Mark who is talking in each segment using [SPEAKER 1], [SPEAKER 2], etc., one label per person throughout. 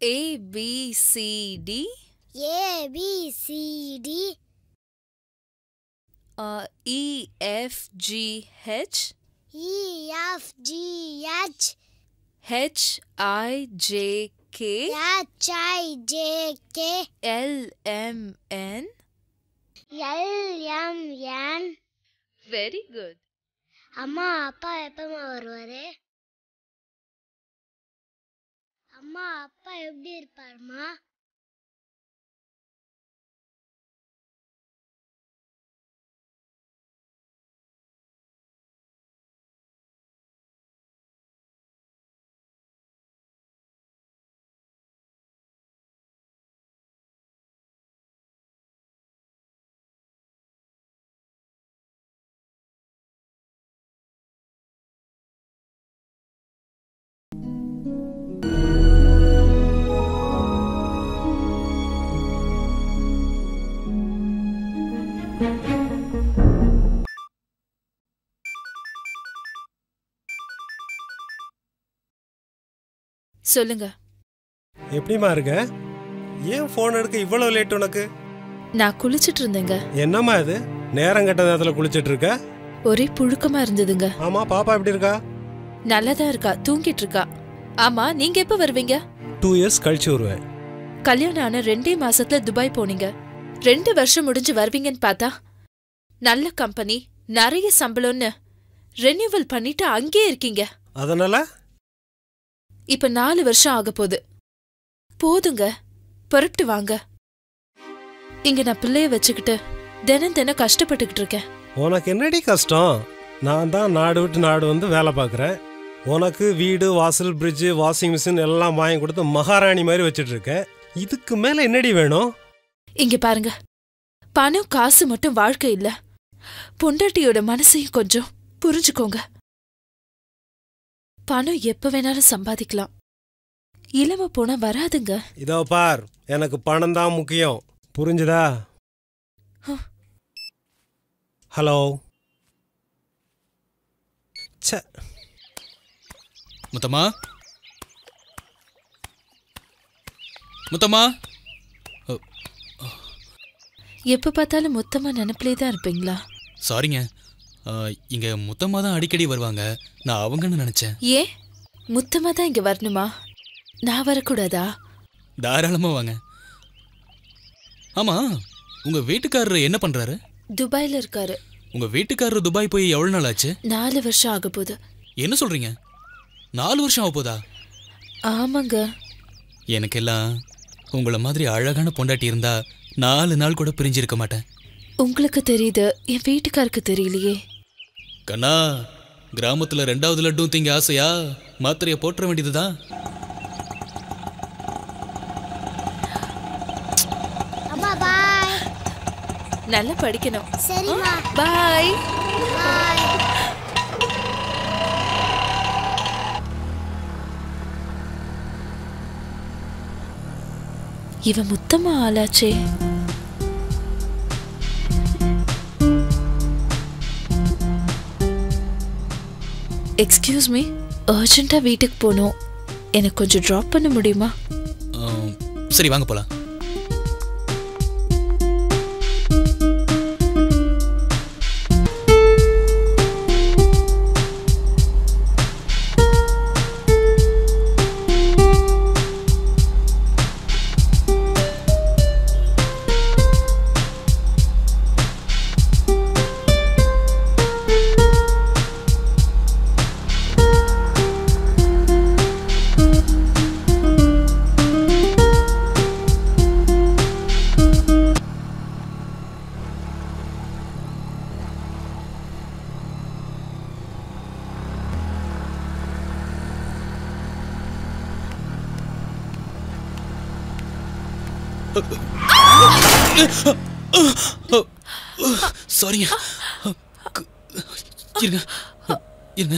[SPEAKER 1] A B C D.
[SPEAKER 2] A B C D.
[SPEAKER 1] E F G H.
[SPEAKER 2] E F G H.
[SPEAKER 1] H I J K.
[SPEAKER 2] H I J K.
[SPEAKER 1] L M N.
[SPEAKER 2] L M N.
[SPEAKER 1] Very good.
[SPEAKER 2] அம்மா அப்பா எப்பமா வருவாரு? அம்மா அப்பா எப்படி இருப்பாருமா?
[SPEAKER 1] சொல்லுங்க.
[SPEAKER 3] எப்படிமா இருக்க? ஏன் ஃபோன் எடுக்க இவ்வளவு லேட் உனக்கு?
[SPEAKER 1] நான் குளிச்சிட்டு இருந்தேங்க.
[SPEAKER 3] என்னம்மா இது? நேரம் கெட்ட நேரத்துல குளிச்சிட்டு இருக்க?
[SPEAKER 1] ஒரே புழுக்கமா இருந்ததுங்க.
[SPEAKER 3] ஆமா, பாப்பா எப்படி இருக்கா?
[SPEAKER 1] நல்லதா இருக்கா, தூங்கிட்டு இருக்கா. ஆமா, நீங்க எப்ப வருவீங்க?
[SPEAKER 3] 2 years கழிச்சு வருவேன்.
[SPEAKER 1] கல்யாணம் ஆன 2 மாசத்துல துபாய் போனீங்க. 2 வருஷம் முடிஞ்சு வருவீங்கன்னு பார்த்தா நல்ல கம்பெனி, நிறைய சம்பளம்னு ரெனியூவல் பண்ணிட்டு அங்கேயே இருக்கீங்க.
[SPEAKER 3] அதனால
[SPEAKER 1] இப்ப 4 வருஷம் ஆக போகுது. போதுங்க, புறப்பட்டு வாங்க. இங்க நான் பிள்ளைய வச்சுக்கிட்டு தினம் தினம் கஷ்டப்பட்டுக்கிட்டு இருக்கேன்.
[SPEAKER 3] உனக்கு என்னடி கஷ்டம்? நான் தான் நாடு விட்டு நாடு வந்து வேலை பார்க்குறேன். உனக்கு வீடு, வாசல், பிரிட்ஜு, வாஷிங் மிஷின் எல்லாம் வாங்கி கொடுத்து மகாராணி மாதிரி வச்சுட்டு இருக்கேன். இதுக்கு மேல என்னடி வேணும்?
[SPEAKER 1] இங்க பாருங்க, பணம் காசு மட்டும் வாழ்க்கை இல்ல. பொண்டாட்டியோட மனசையும் கொஞ்சம் புரிஞ்சுக்கோங்க. பணம் எப்ப வேணாலும் சம்பாதிக்கலாம், இளம போனா வராதுங்க.
[SPEAKER 3] இதோ பார், எனக்கு பணம் தான் முக்கியம், புரிஞ்சுதா? ஹலோ.
[SPEAKER 4] முத்தம்மா, முத்தம்மா.
[SPEAKER 1] எப்ப பார்த்தாலும் மொத்தமா நினைப்பிலே தான் இருப்பீங்களா?
[SPEAKER 4] சாரிங்க, இங்க முத்தம்மா தான் அடிக்கடி வருவாங்க. நான் அவங்கன்னு நினைச்சேன்.
[SPEAKER 1] ஏன் முத்தமா தான் இங்க வரணுமா? நான் வரக்கூடாதா?
[SPEAKER 4] தாராளமா வாங்க. ஆமா, உங்க வீட்டுக்காரர் என்ன பண்றாரு?
[SPEAKER 1] துபாயில இருக்காரு.
[SPEAKER 4] உங்க வீட்டுக்காரர் துபாய் போய் எவ்வளவு நாள் ஆச்சு?
[SPEAKER 1] 4 வருஷம் ஆக போகுது.
[SPEAKER 4] என்ன சொல்றீங்க? 4 வருஷம் ஆக போதா?
[SPEAKER 1] ஆமாங்க.
[SPEAKER 4] எனக்கெல்லாம் உங்கள மாதிரி அழகான பொண்டாட்டி இருந்தா 4 நாள் கூட பிரிஞ்சிருக்க மாட்டேன்.
[SPEAKER 1] உங்களுக்கு தெரியுது, என் வீட்டுக்காருக்கு தெரியலையே.
[SPEAKER 4] கண்ணா, கிராமத்துல 2வது லட்டும் திங்க ஆசையா? மாத்திரைய போட்டுற வேண்டியதுதான்.
[SPEAKER 2] அம்மா பாய்.
[SPEAKER 1] நல்லா படிக்கணும்.
[SPEAKER 2] சரிம்மா.
[SPEAKER 1] பாய்.
[SPEAKER 2] பாய்.
[SPEAKER 1] இவன் முத்தமா ஆளாச்சே. எக்ஸ்கியூஸ் மீ, அர்ஜென்ட்டா வீட்டுக்கு போகணும். எனக்கு கொஞ்சம் ட்ராப் பண்ண முடியுமா?
[SPEAKER 4] சரி, வாங்க போலாம். சாரிங்க, இருங்க இருங்க.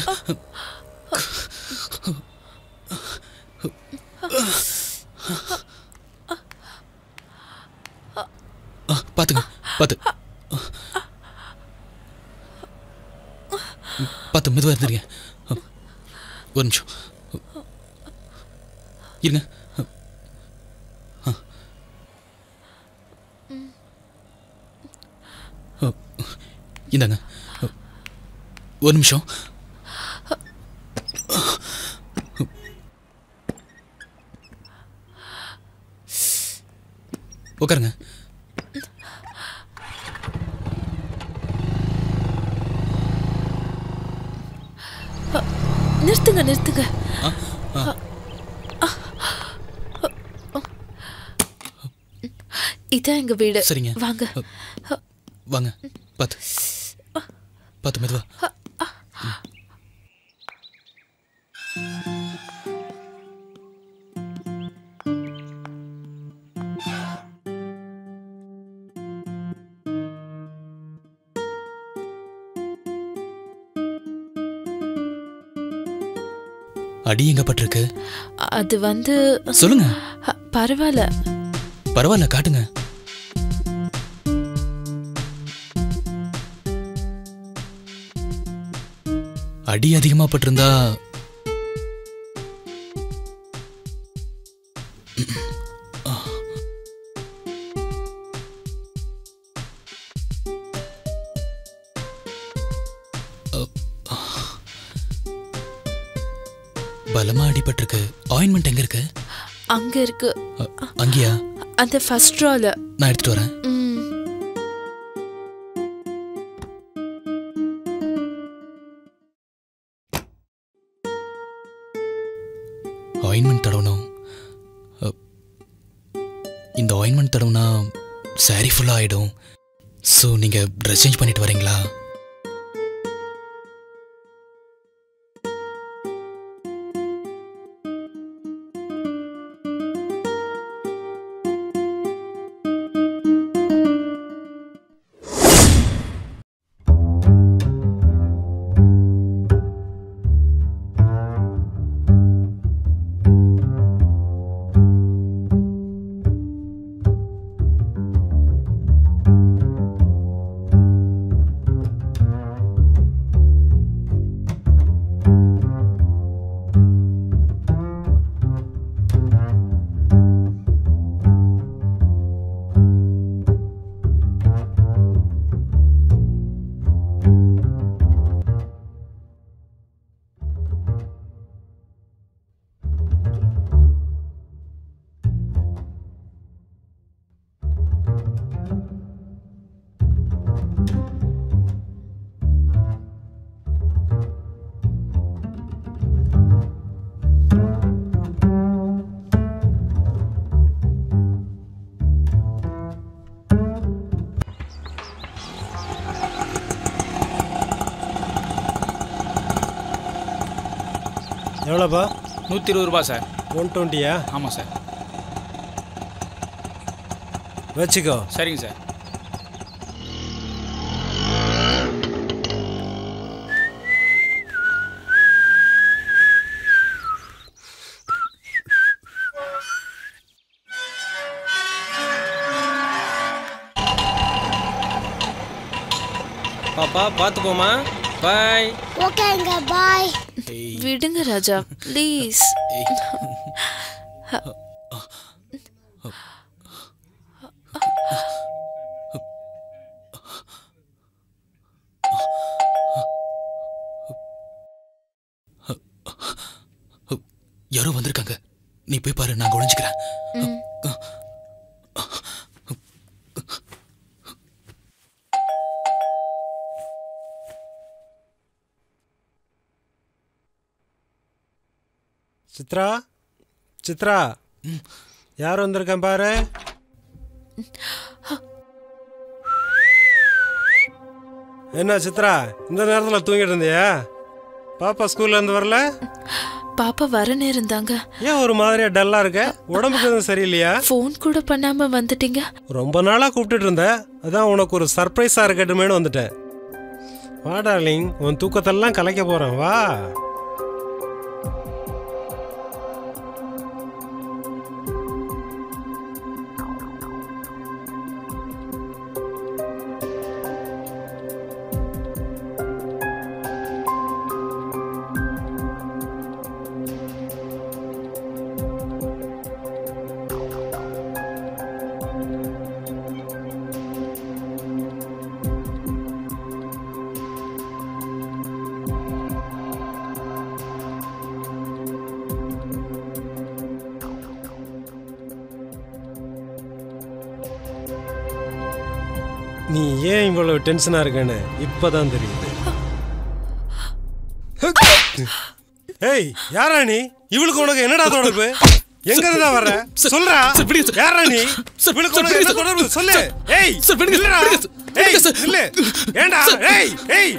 [SPEAKER 4] பாத்துங்க, பார்த்து மெதுவாக இருந்துருங்க. ஒரு நிமிஷம் இருங்க. இந்தாங்க. ஒரு நிமிஷம். உட்காருங்க.
[SPEAKER 1] நிறுத்துங்க நிறுத்துங்க. இதான் எங்க வீடு.
[SPEAKER 4] சரிங்க.
[SPEAKER 1] வாங்க
[SPEAKER 4] வாங்க. பார்த்து பார்த்து மெதுவா. அடி எங்க பட்டிருக்கு?
[SPEAKER 1] அது வந்து
[SPEAKER 4] சொல்லுங்க.
[SPEAKER 1] பரவாயில்ல.
[SPEAKER 4] பரவாயில்ல, காட்டுங்க. அடி அதிகமா பட்டிருந்தா பலமா அடிபட்டிருக்கு. ஆயின்மெண்ட் எங்க இருக்கு?
[SPEAKER 1] அங்க இருக்கு.
[SPEAKER 4] அங்கயா?
[SPEAKER 1] அந்த ஃபர்ஸ்ட் ரோல.
[SPEAKER 4] நான் எடுத்துட்டு வரேன். ஆயின்மெண்ட் தடவணும். இந்த ஆயின்மெண்ட் தடவுனா சாரி ஃபுல்லா ஆயிடும். ஸோ நீங்க ட்ரெஸ் சேஞ்ச் பண்ணிட்டு வரீங்களா?
[SPEAKER 3] எவ்வளோப்பா?
[SPEAKER 5] 120 ரூபா சார்.
[SPEAKER 3] 120யா?
[SPEAKER 5] ஆமாம் சார்.
[SPEAKER 3] வச்சுக்கோ.
[SPEAKER 5] சரிங்க சார்.
[SPEAKER 6] பாப்பா பார்த்து போமா. பாய்.
[SPEAKER 2] ஓகேங்க பாய்.
[SPEAKER 1] விடுங்க ராஜா ப்ளீஸ்.
[SPEAKER 4] யாரோ வந்திருக்காங்க. நீ போய் பாரு, நான் ஒளிஞ்சுக்கிறேன்.
[SPEAKER 3] சித்ரா, சித்ரா, யார் வந்திருக்கேன் பாரு. என்ன சித்ரா, இந்த நேரத்தில் தூங்கிட்டு இருந்தியா? பாப்பா ஸ்கூல்ல இருந்து வரல?
[SPEAKER 1] பாப்பா வர நேரம் தாங்க.
[SPEAKER 3] ஏன் ஒரு மாதிரியா டல்லா இருக்க? உடம்புக்கு எதுவும் சரியில்லையா?
[SPEAKER 1] ஃபோன் கூட பண்ணாம வந்துட்டீங்க.
[SPEAKER 3] ரொம்ப நாளா கூப்பிட்டுட்டு இருந்தேன், அதான் உனக்கு ஒரு சர்ப்ரைஸா இருக்கட்டுமேனு வந்துட்டேன். வா டார்லிங், உன் தூக்கத்தெல்லாம் கலைக்க போறேன், வா. நீ ஏன் இவ்வளவு டென்ஷனா இருக்கேன்னு இப்பதான் தெரியுது. ஏய் யாரா நீ? இவளுக்கு உனக்கு என்னடா தொடர்பு? எங்க இருந்தா வர்ற? சொல்றா. யாரா நீ? இவளுக்கு உனக்கு என்ன தொடர்பு? சொல்லு. ஏய் நில்லுடா. ஏய் நில்லு. ஏண்டா? ஏய் ஏய்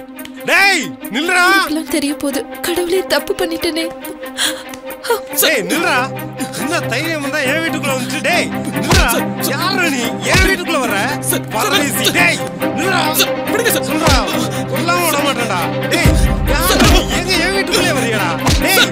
[SPEAKER 3] டேய் நில்லுடா.
[SPEAKER 1] எல்லாம் தெரிய போகுது. கடவுளே தப்பு பண்ணிட்டேனே.
[SPEAKER 3] ஏய் நில்லுடா. என்ன தைரியம் வந்தா என் வீட்டுக்குள்ள வந்து டேய் நில்லுடா. யாரா நீ? என் வீட்டுக்குள்ள வர்ற? பரதேசி. டேய் நில்லுடா. சொல்றா. கொல்லாம விட மாட்டேன்டா. டேய் யாரா நீ? எங்க என் வீட்டுக்குள்ளே வரியடா? டேய்